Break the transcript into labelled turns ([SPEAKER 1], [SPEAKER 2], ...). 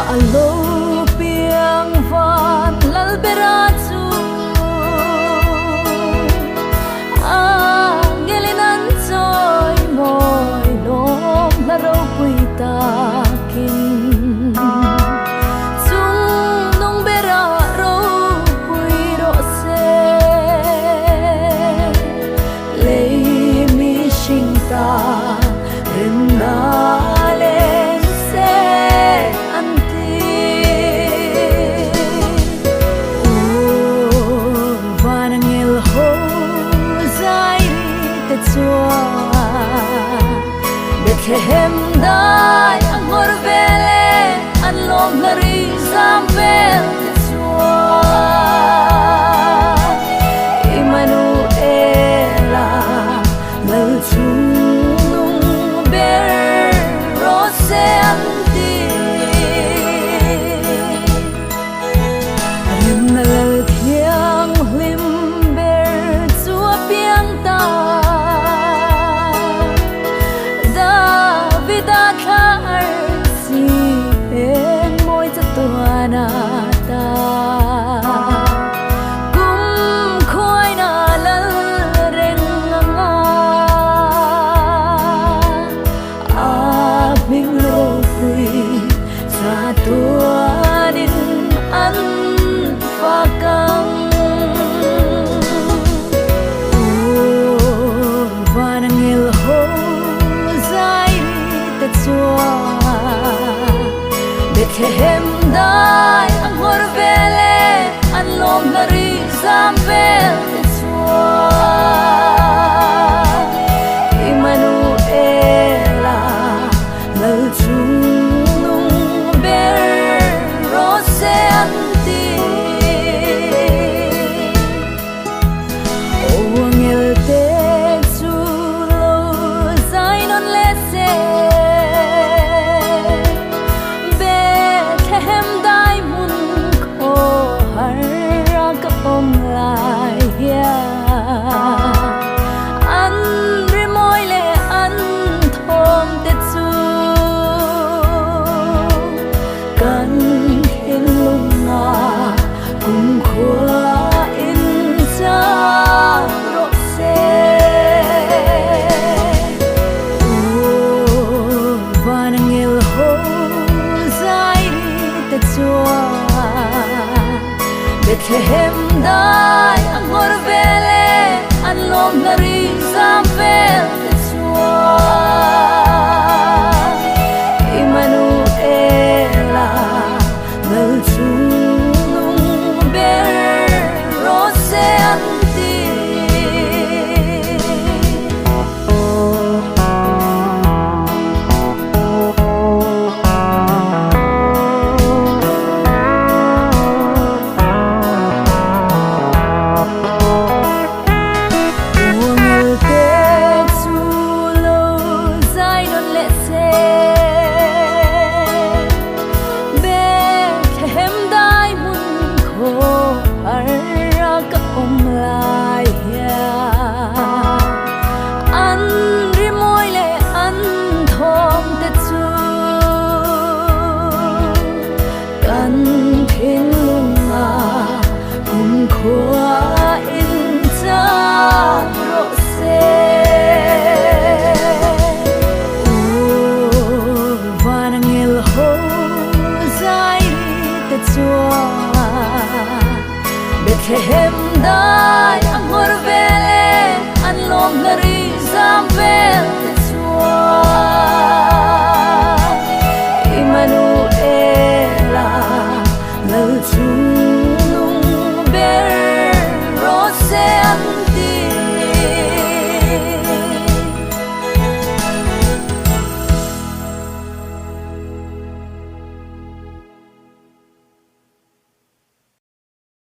[SPEAKER 1] alo piang van lal beratsu ngelinan soy moi nom la ro pui takin chung nong bera ro pui ro se lei mi sing ta ren na len se anti o vanangel ho zai te chua Bethlehem dai angor vele an lom lari zamvel te chua Emmanuela mal chung ber rose anti rimnal thiang lim ber chua piang ta Davida thar si en moi chatuana ta kum khoi na lal reng anga a bing lo pui sa tuanin an fakang vanangil ho zai te chua Bethlehem dai angor vele an lom lari zamvel te chua Emmanuela mal chung ber rose anti Angel te chulo zainon lese Bethlehem dai mun ko har ka om lai ya an rimoy le an thom te chu kan hin lunga kum khua in cha ro se vanangel ho zai te chua Bethlehem dai angor vele an lom lari zamvel te chua Emmanuela mal chung ber rose anti Angel te chulo zainon lese Bethlehem dai mun ko har ka om lai ya an rimoy le an thom te chu kan thin lunga kum khua in cha ro se vanangel ho zai te chua Bethlehem dai angor vele an lom lari zamvel